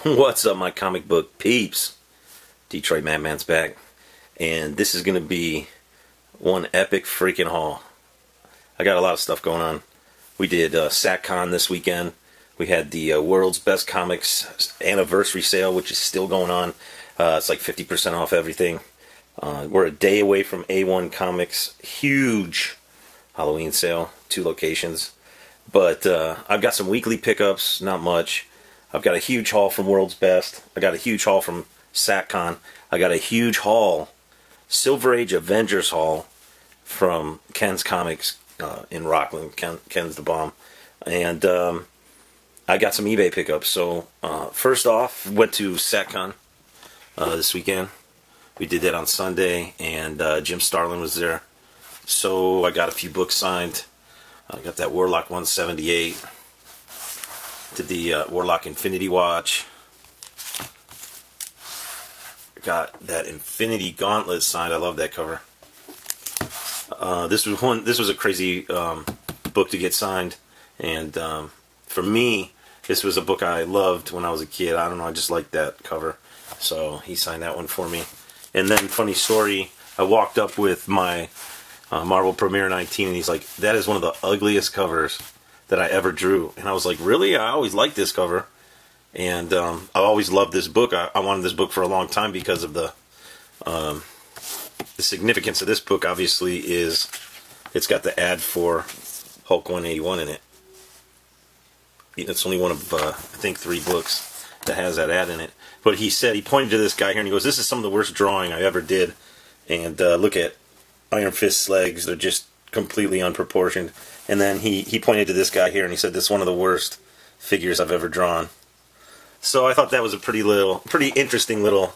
What's up, my comic book peeps? Detroit Madman's back, and this is going to be one epic freaking haul. I got a lot of stuff going on. We did SatCon this weekend. We had the World's Best Comics anniversary sale, which is still going on. It's like 50% off everything. We're a day away from A1 Comics' huge Halloween sale, 2 locations. But I've got some weekly pickups, not much. I've got a huge haul from World's Best. I got a huge haul from SatCon. I got a huge haul, Silver Age Avengers haul from Ken's Comics in Rockland. Ken's the bomb. And I got some eBay pickups. So first off, went to SatCon this weekend. We did that on Sunday, and Jim Starlin was there. So I got a few books signed. I got that Warlock 178. Did the Warlock Infinity Watch. Got that Infinity Gauntlet signed. I love that cover. This was a crazy book to get signed, and for me, this was a book I loved when I was a kid. I don't know, I just liked that cover, so he signed that one for me. And then, funny story, I walked up with my Marvel Premiere 19, and he's like, "That is one of the ugliest covers that I ever drew." And I was like, "Really? I always liked this cover." And I always loved this book. I wanted this book for a long time because of the significance of this book. Obviously, is it's got the ad for Hulk 181 in it. It's only one of I think 3 books that has that ad in it. But he said, he pointed to this guy here and he goes, "This is some of the worst drawing I ever did." And look at Iron Fist's legs; they're just completely unproportioned. And then he pointed to this guy here and he said, "This is one of the worst figures I've ever drawn." So I thought that was a pretty interesting little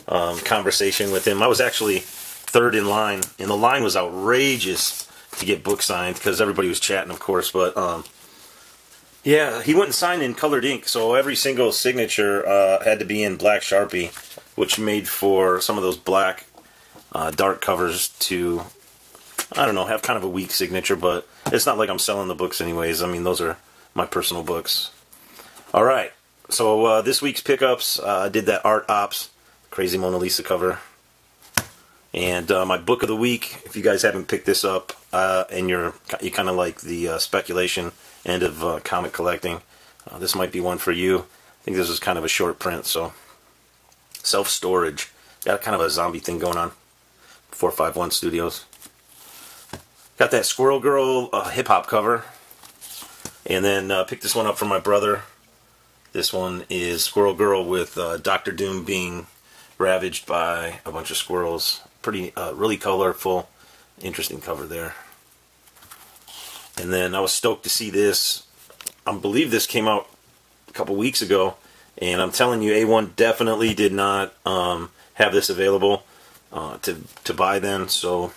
conversation with him. I was actually 3rd in line, and the line was outrageous to get book signed because everybody was chatting, of course. But yeah, he wouldn't sign in colored ink, so every single signature had to be in black Sharpie, which made for some of those black dark covers to, I don't know, have kind of a weak signature, but it's not like I'm selling the books anyways. I mean, those are my personal books. Alright, so this week's pickups, I did that Art Ops Crazy Mona Lisa cover. And my book of the week, if you guys haven't picked this up, and you kind of like the speculation end of comic collecting, this might be one for you. I think this is kind of a short print, so self-storage. Got kind of a zombie thing going on. 451 Studios. Got that Squirrel Girl hip-hop cover. And then picked this one up from my brother. This one is Squirrel Girl with Dr. Doom being ravaged by a bunch of squirrels. Pretty, really colorful, interesting cover there. And then I was stoked to see this. I believe this came out a couple weeks ago. And I'm telling you, A1 definitely did not have this available to buy then. So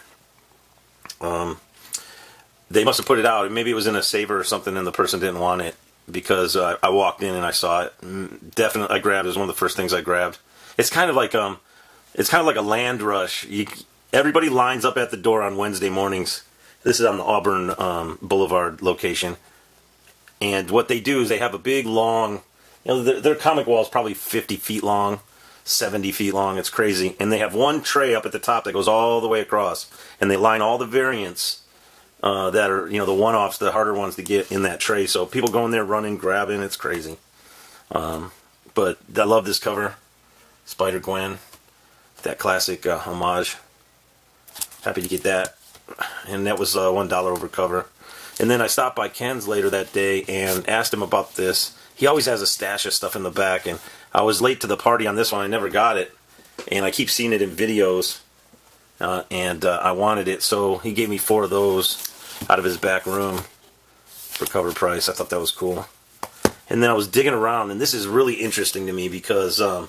they must have put it out. Maybe it was in a saver or something and the person didn't want it, because I walked in and I saw it. Definitely, I grabbed it. It was one of the first things I grabbed. It's kind of like a land rush. Everybody lines up at the door on Wednesday mornings. This is on the Auburn Boulevard location. And what they do is they have a big, long, their comic wall is probably 50 feet long, 70 feet long. It's crazy. And they have one tray up at the top that goes all the way across. And they line all the variants that are, the one-offs, the harder ones to get in that tray. So people go in there running, grabbing. It's crazy. But I love this cover. Spider-Gwen. That classic homage. Happy to get that. And that was $1 over cover. And then I stopped by Ken's later that day and asked him about this. He always has a stash of stuff in the back, and I was late to the party on this one. I never got it, and I keep seeing it in videos, and I wanted it, so he gave me 4 of those out of his back room for cover price. I thought that was cool. And then I was digging around, and this is really interesting to me because I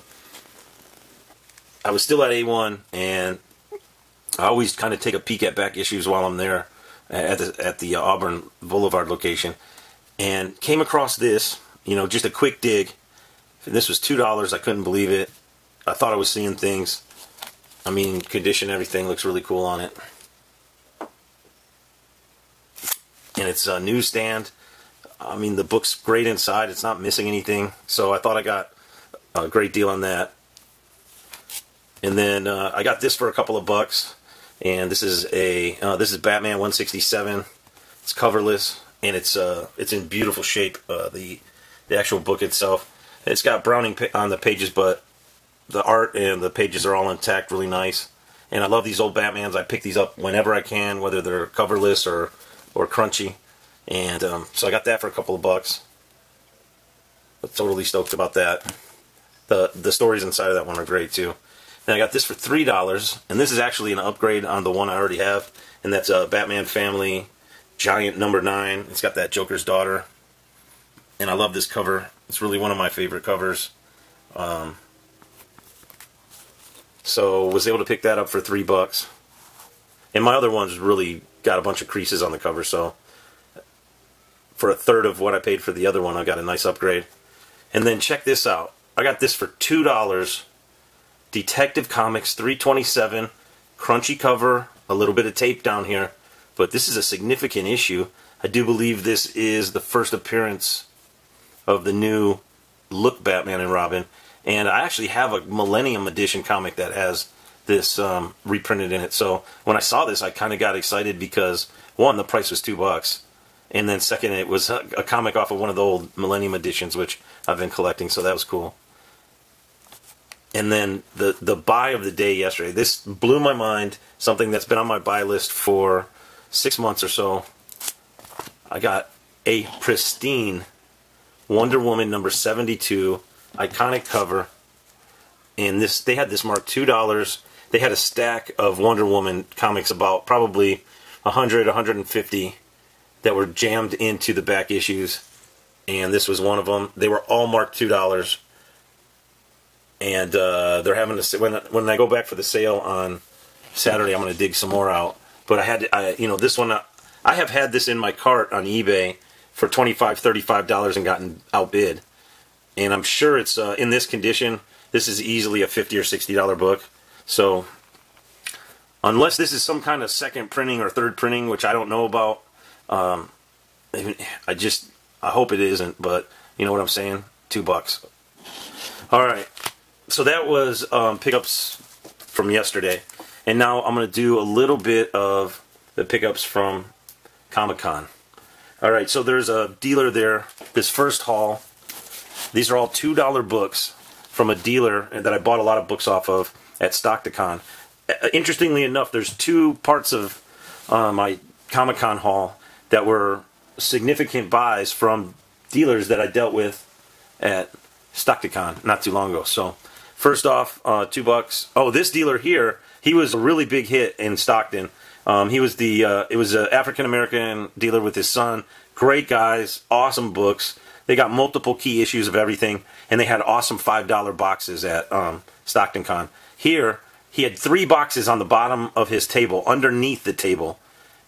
was still at A1, and I always kind of take a peek at back issues while I'm there at the Auburn Boulevard location, and came across this, just a quick dig. And this was $2. I couldn't believe it. I thought I was seeing things. I mean, condition, everything looks really cool on it. And it's a newsstand. I mean, the book's great inside. It's not missing anything. So I thought I got A great deal on that. And then I got this for a couple of bucks, and this is Batman 167. It's coverless, and it's in beautiful shape. The actual book itself, it's got Browning on the pages, but the art and the pages are all intact, really nice. And I love these old Batmans. I pick these up whenever I can, whether they're coverless or crunchy. And so I got that for a couple of bucks. I'm totally stoked about that. The stories inside of that one are great too. Then I got this for $3, and this is actually an upgrade on the one I already have, and that's a Batman Family Giant number 9. It's got that Joker's daughter, and I love this cover. It's really one of my favorite covers. So was able to pick that up for $3. And my other ones really got a bunch of creases on the cover, so for a third of what I paid for the other one, I got a nice upgrade. And then check this out. I got this for $2. Detective Comics 327, crunchy cover, a little bit of tape down here, but this is a significant issue. I do believe this is the first appearance of the new look Batman and Robin, and I actually have a Millennium Edition comic that has this reprinted in it. So when I saw this, I kind of got excited because, one, the price was $2, and then second, it was a comic off of one of the old Millennium Editions, which I've been collecting, so that was cool. And then the buy of the day yesterday, this blew my mind, something that's been on my buy list for 6 months or so. I got a pristine Wonder Woman number 72, iconic cover, and they had this marked $2. They had a stack of Wonder Woman comics, about probably 100, 150, that were jammed into the back issues, and this was one of them. They were all marked $2. And they're having to, when I go back for the sale on Saturday, I'm going to dig some more out. But this one, I have had this in my cart on eBay for $25, $35 and gotten outbid. And I'm sure it's in this condition. This is easily a $50 or $60 book. So unless this is some kind of second printing or third printing, which I don't know about, I hope it isn't. But you know what I'm saying? $2. All right. So that was pickups from yesterday, and now I'm going to do a little bit of the pickups from Comic-Con. Alright, so there's a dealer there. This first haul, these are all $2 books from a dealer that I bought a lot of books off of at Stockton. Interestingly enough, there's two parts of my Comic-Con haul that were significant buys from dealers that I dealt with at Stockton not too long ago. So first off, $2. Oh, this dealer here, he was a really big hit in Stockton. He was it was an African-American dealer with his son. Great guys, awesome books. They got multiple key issues of everything, and they had awesome $5 boxes at Stockton Con. Here, he had 3 boxes on the bottom of his table, underneath the table,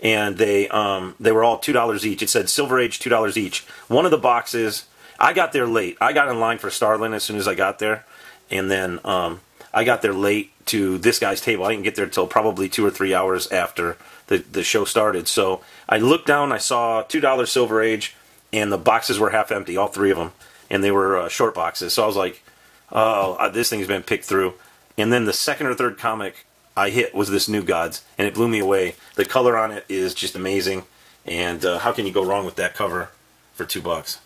and they were all $2 each. It said Silver Age, $2 each. One of the boxes, I got there late. I got in line for Starlin as soon as I got there. And then I got there late to this guy's table. I didn't get there till probably 2 or 3 hours after the show started. So I looked down, I saw $2 Silver Age, and the boxes were half empty, all 3 of them. And they were short boxes. So I was like, oh, this thing's been picked through. And then the second or third comic I hit was this New Gods, and it blew me away. The color on it is just amazing. And how can you go wrong with that cover for $2?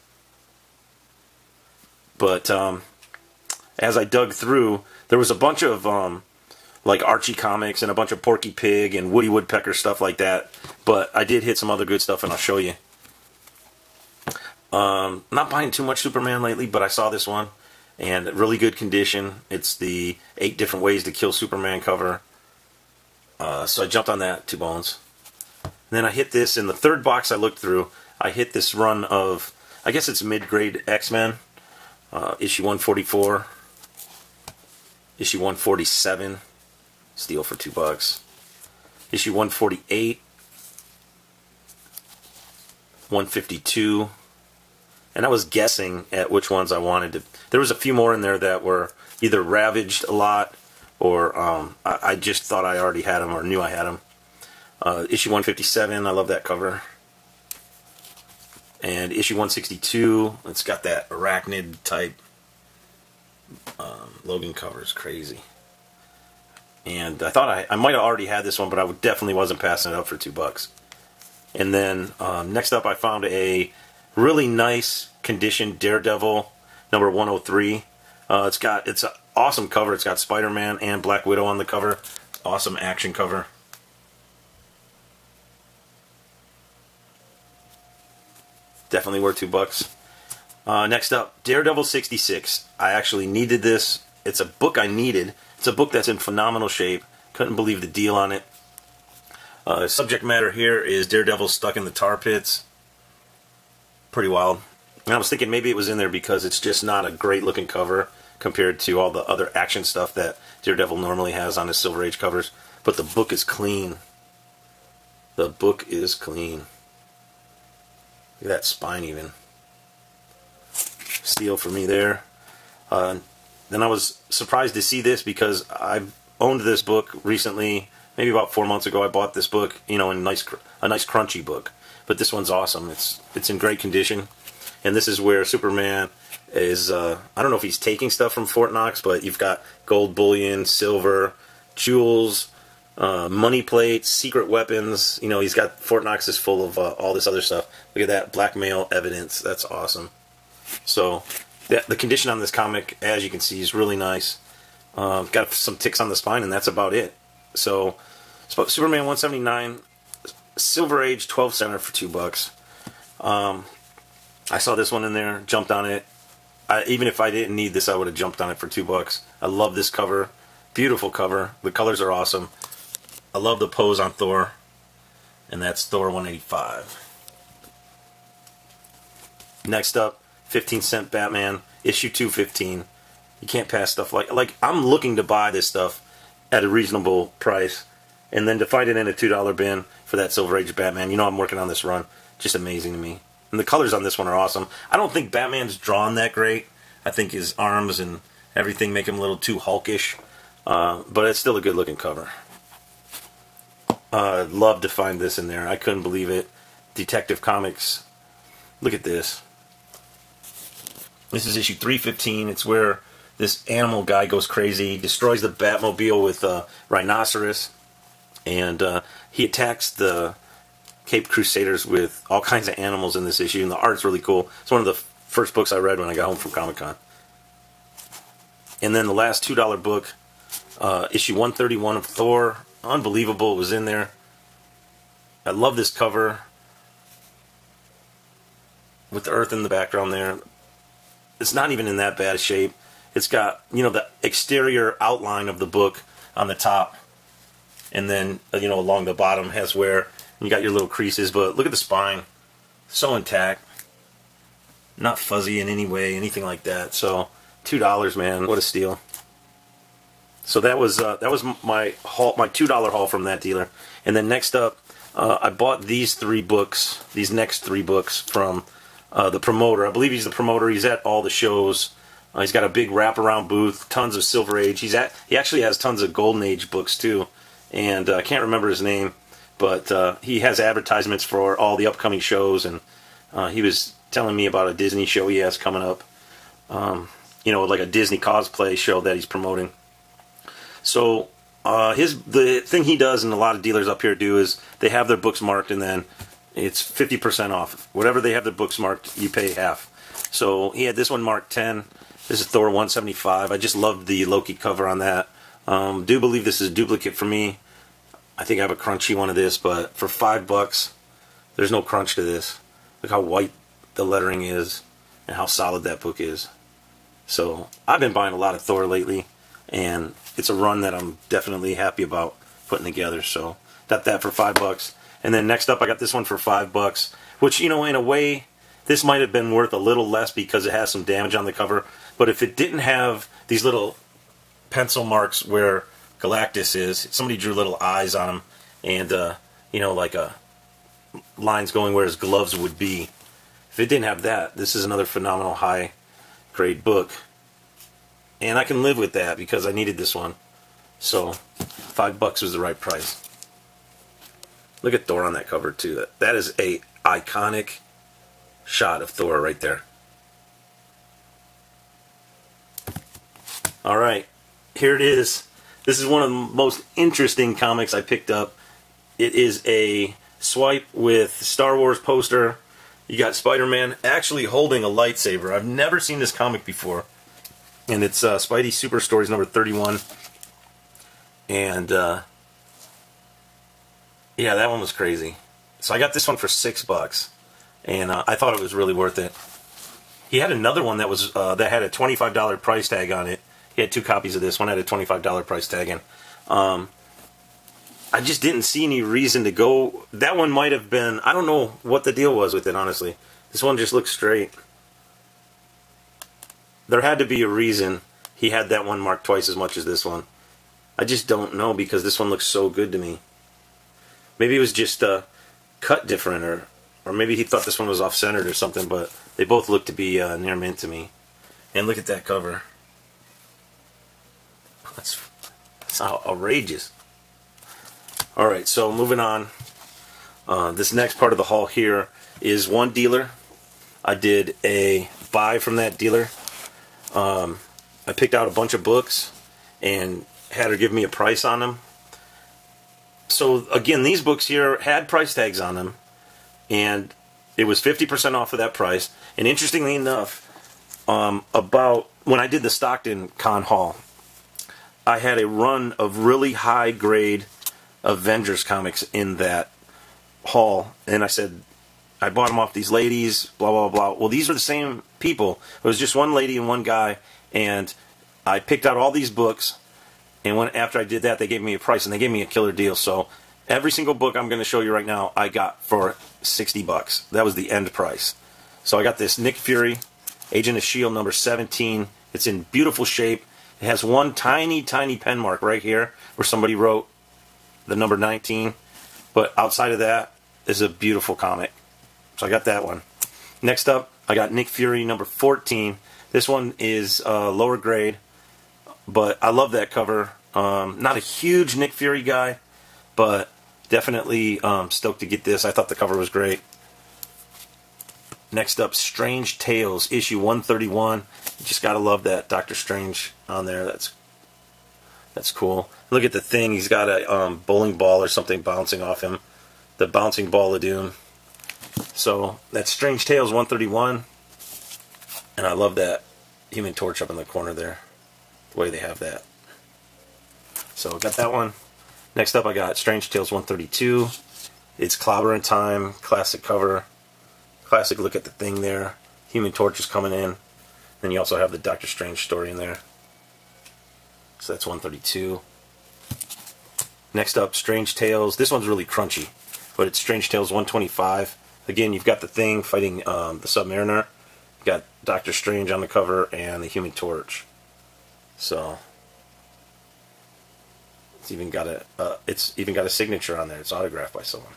But as I dug through, there was a bunch of like Archie comics and a bunch of Porky Pig and Woody Woodpecker stuff like that. But I did hit some other good stuff, and I'll show you. Not buying too much Superman lately, but I saw this one, and really good condition. It's the 8 Different Ways to Kill Superman cover. So I jumped on that, $2. And then I hit this in the third box I looked through. I hit this run of, I guess it's mid-grade X-Men. Issue 144, issue 147, steal for $2. Issue 148, 152, and I was guessing at which ones I wanted to. There was a few more in there that were either ravaged a lot, or I just thought I already had them or knew I had them. Issue 157, I love that cover. And issue 162, it's got that arachnid type Logan cover is crazy. And I thought I might have already had this one, but I definitely wasn't passing it up for $2. And then next up, I found a really nice condition Daredevil number 103. It's an awesome cover. It's got Spider-Man and Black Widow on the cover. Awesome action cover. Definitely worth $2. Next up, Daredevil 66. I actually needed this. It's a book I needed. It's a book that's in phenomenal shape. Couldn't believe the deal on it. Subject matter here is Daredevil stuck in the tar pits. Pretty wild. And I was thinking maybe it was in there because it's just not a great looking cover compared to all the other action stuff that Daredevil normally has on his Silver Age covers. But the book is clean. The book is clean. Look at that spine even. Steal for me there. Then I was surprised to see this because I've owned this book recently. Maybe about 4 months ago I bought this book, you know, in a nice crunchy book. But this one's awesome. It's in great condition. And this is where Superman is, I don't know if he's taking stuff from Fort Knox, but you've got gold bullion, silver, jewels, money plates, secret weapons. You know, he's got, Fort Knox is full of all this other stuff. Look at that, blackmail evidence. That's awesome. So, the condition on this comic, as you can see, is really nice. Got some ticks on the spine, and that's about it. So, Superman 179, Silver Age 12 center for $2. I saw this one in there, jumped on it. Even if I didn't need this, I would have jumped on it for $2. I love this cover. Beautiful cover. The colors are awesome. I love the pose on Thor. And that's Thor 185. Next up, 15-cent Batman, issue 215. You can't pass stuff like I'm looking to buy this stuff at a reasonable price, and then to find it in a $2 bin for that Silver Age Batman. You know I'm working on this run. Just amazing to me. And the colors on this one are awesome. I don't think Batman's drawn that great. I think his arms and everything make him a little too hulkish. But it's still a good looking cover. I'd love to find this in there. I couldn't believe it. Detective Comics. Look at this. This is issue 315. It's where this animal guy goes crazy. He destroys the Batmobile with a rhinoceros. And he attacks the Caped Crusaders with all kinds of animals in this issue. And the art's really cool. It's one of the first books I read when I got home from Comic-Con. And then the last $2 book, issue 131 of Thor. Unbelievable. It was in there. I love this cover. With the Earth in the background there. It's not even in that bad shape. It's got, you know, the exterior outline of the book on the top. And then, you know, along the bottom has where you got your little creases. But look at the spine. So intact. Not fuzzy in any way, anything like that. So, $2, man. What a steal. So that was my haul, my $2 haul from that dealer. And then next up, I bought these next three books from the promoter. I believe he's the promoter. He's at all the shows. He's got a big wraparound booth, tons of Silver Age. He actually has tons of Golden Age books too. And I can't remember his name, but he has advertisements for all the upcoming shows. And he was telling me about a Disney show he has coming up. You know, like a Disney cosplay show that he's promoting. So the thing he does, and a lot of dealers up here do, is they have their books marked, and then it's 50% off. Whatever they have their books marked, you pay half. So he had this one marked 10. This is Thor 175. I just loved the Loki cover on that. Do believe this is a duplicate for me. I think I have a crunchy one of this, but for $5, there's no crunch to this. Look how white the lettering is and how solid that book is. So I've been buying a lot of Thor lately, and it's a run that I'm definitely happy about putting together. So got that for $5. And then next up, I got this one for $5, which, you know, in a way, this might have been worth a little less because it has some damage on the cover. But if it didn't have these little pencil marks where Galactus is, somebody drew little eyes on him, and, you know, like lines going where his gloves would be. If it didn't have that, this is another phenomenal high-grade book. And I can live with that because I needed this one. So, $5 was the right price. Look at Thor on that cover, too. That is a iconic shot of Thor right there. Alright, here it is. This is one of the most interesting comics I picked up. It is a swipe with Star Wars poster. You got Spider-Man actually holding a lightsaber. I've never seen this comic before. And it's Spidey Super Stories number 31. And, yeah, that one was crazy. So I got this one for $6. And I thought it was really worth it. He had another one that was that had a $25 price tag on it. He had 2 copies of this. One had a $25 price tag. And I just didn't see any reason to go. That one might have been, I don't know what the deal was with it, honestly. This one just looks straight. There had to be a reason he had that one marked twice as much as this one. I just don't know, because this one looks so good to me. Maybe it was just cut different, or maybe he thought this one was off-centered or something, but they both look to be near mint to me. And look at that cover. That's outrageous. Alright, so moving on. This next part of the haul here is one dealer. I did a buy from that dealer. I picked out a bunch of books and had her give me a price on them. So again, these books here had price tags on them, and it was 50% off of that price. And interestingly enough, about when I did the Stockton Con haul, I had a run of really high grade Avengers comics in that haul, and I said I bought them off these ladies, blah blah blah. Well, these are the same people. It was just one lady and one guy, and I picked out all these books, and after I did that, they gave me a price, and they gave me a killer deal. So every single book I'm going to show you right now, I got for $60. That was the end price. So I got this Nick Fury, Agent of S.H.I.E.L.D. number 17. It's in beautiful shape. It has one tiny pen mark right here where somebody wrote the number 19, but outside of that is a beautiful comic. So I got that one. Next up, I got Nick Fury number 14. This one is lower grade, but I love that cover. Not a huge Nick Fury guy, but definitely stoked to get this. I thought the cover was great. Next up, Strange Tales, issue 131. You just gotta love that Doctor Strange on there. That's cool. Look at the thing. He's got a bowling ball or something bouncing off him. The bouncing ball of doom. So that's Strange Tales 131. And I love that Human Torch up in the corner there. The way they have that. So got that one. Next up I got Strange Tales 132. It's Clobber in Time. Classic cover. Classic look at the thing there. Human Torch is coming in. Then you also have the Doctor Strange story in there. So that's 132. Next up, Strange Tales. This one's really crunchy, but it's Strange Tales 125. Again, you've got the Thing fighting the Submariner. You've got Doctor Strange on the cover and the Human Torch. So it's even got a signature on there. It's autographed by someone.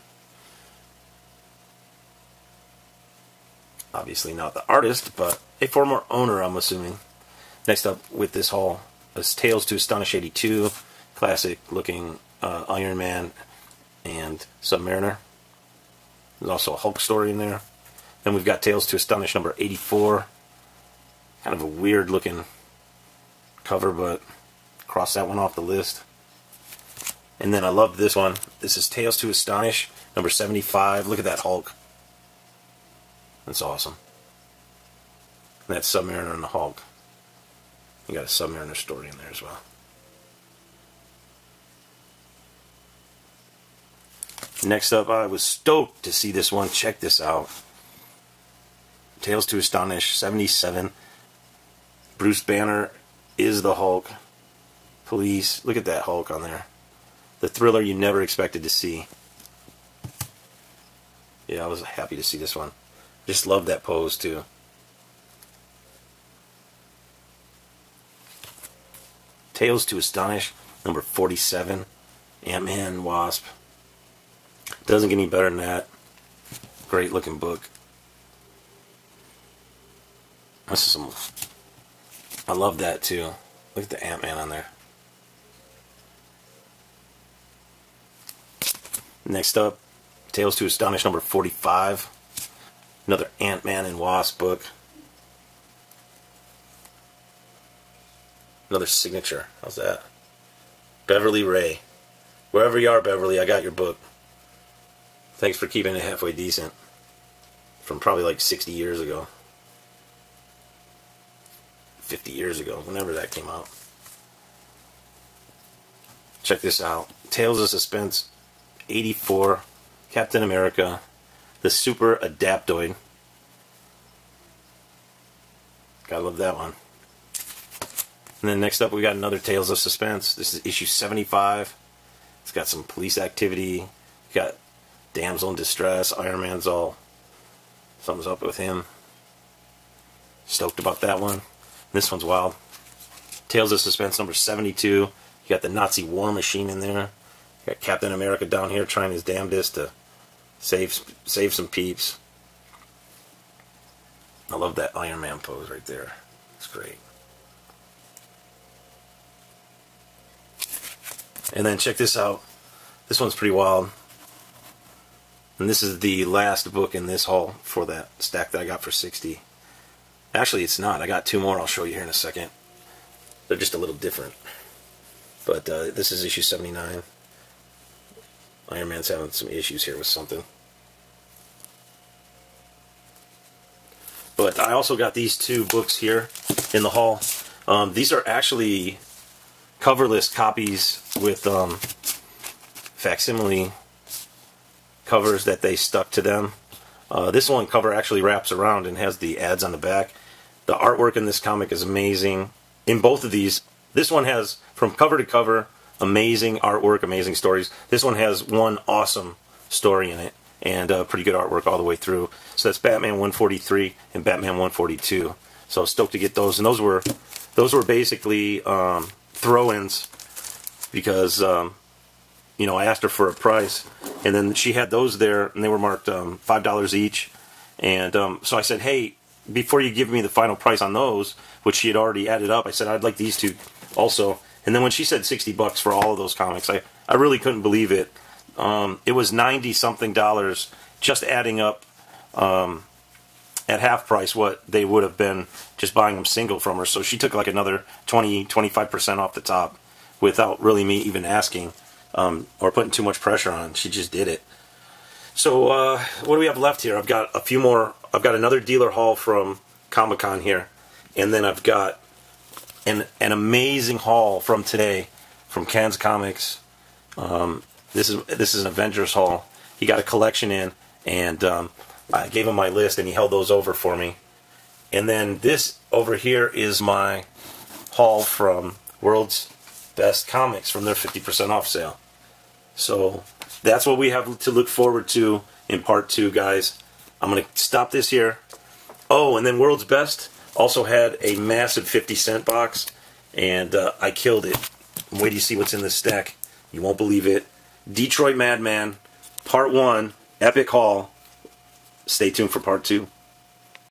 Obviously not the artist, but a former owner, I'm assuming. Next up with this haul is Tales to Astonish 82, classic looking Iron Man and Submariner. There's also a Hulk story in there. Then we've got Tales to Astonish number 84. Kind of a weird looking cover, but cross that one off the list. And then I love this one. This is Tales to Astonish number 75. Look at that Hulk. That's awesome. And that's Submariner and the Hulk. You got a Submariner story in there as well. Next up, I was stoked to see this one. Check this out. Tales to Astonish 77. Bruce Banner is the Hulk. Police. Look at that Hulk on there. The thriller you never expected to see. Yeah, I was happy to see this one. Just love that pose too. Tales to Astonish number 47. Ant-Man, Wasp. Doesn't get any better than that. Great looking book. This is some. I love that too. Look at the Ant-Man on there. Next up, Tales to Astonish number 45. Another Ant-Man and Wasp book. Another signature. How's that? Beverly Ray. Wherever you are, Beverly, I got your book. Thanks for keeping it halfway decent. From probably like 60 years ago. 50 years ago, whenever that came out. Check this out. Tales of Suspense 84. Captain America. The Super Adaptoid. Gotta love that one. And then next up we got another Tales of Suspense. This is issue 75. It's got some police activity. Got damsel in distress. Iron Man's all... something's up with him. Stoked about that one. This one's wild. Tales of Suspense number 72. You got the Nazi war machine in there. You got Captain America down here trying his damnedest to save some peeps. I love that Iron Man pose right there. It's great. And then check this out. This one's pretty wild. And this is the last book in this haul for that stack that I got for 60. Actually, it's not. I got two more I'll show you here in a second. They're just a little different. But this is issue 79. Iron Man's having some issues here with something. But I also got these two books here in the haul. These are actually coverless copies with facsimile covers that they stuck to them. This one cover actually wraps around and has the ads on the back. The artwork in this comic is amazing. In both of these, this one has, from cover to cover, amazing artwork, amazing stories. This one has one awesome story in it, and pretty good artwork all the way through. So that's Batman 143 and Batman 142. So stoked to get those, and those were basically throw-ins because you know, I asked her for a price, and then she had those there, and they were marked $5 each. And so I said, hey, before you give me the final price on those, which she had already added up, I said I'd like these two also. And then when she said $60 for all of those comics, I really couldn't believe it. It was $90-something just adding up at half price what they would have been just buying them single from her. So she took like another 20-25% off the top without really me even asking or putting too much pressure on. She just did it. So what do we have left here? I've got a few more. I've got another dealer haul from Comic-Con here, and then I've got an amazing haul from today from Ken's Comics. This is an Avengers haul. He got a collection in, and I gave him my list, and he held those over for me. And then this over here is my haul from World's Best Comics from their 50% off sale. So that's what we have to look forward to in part 2, guys. I'm going to stop this here. Oh, and then World's Best also had a massive 50-cent box, and I killed it. Wait till you see what's in this stack. You won't believe it. Detroit Madman, Part 1, Epic Haul. Stay tuned for Part 2.